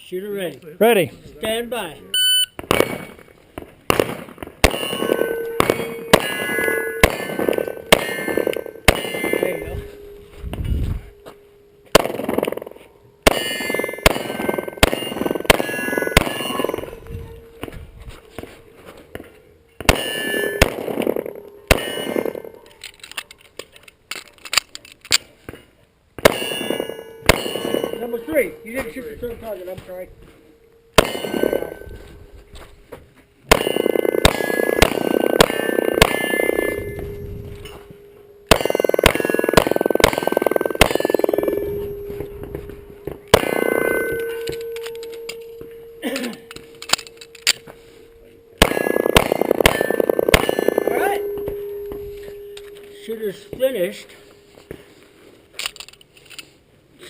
Shooter ready. Ready. Stand by. There you go. Number 3. You didn't shoot the third target. I'm sorry. All right. Shooter's finished.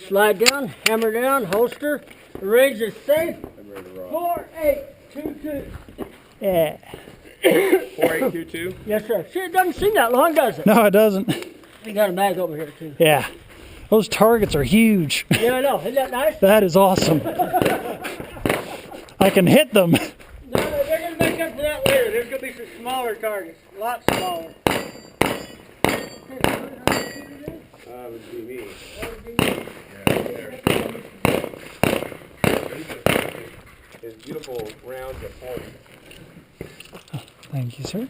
Slide down, hammer down, holster. The range is safe. 4, 8, 2, 2. Yeah. 4822. Yes, sir. See, it doesn't seem that long, does it? No, it doesn't. We got a bag over here, too. Yeah. Those targets are huge. Yeah, I know. Isn't that nice? That is awesome. I can hit them. No, they're going to make up for that later. There's going to be some smaller targets. A lot smaller. Would be me. It's beautiful rounds of form. Thank you, sir.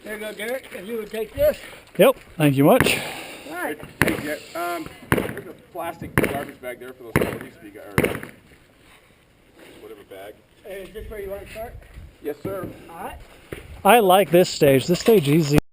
There you go, Derek. If you would take this. Yep. Thank you much. All right. Hey, there's a plastic garbage bag there for those 40s or whatever bag. Is this where you want to start? Yes, sir. All right. I like this stage. This stage easy.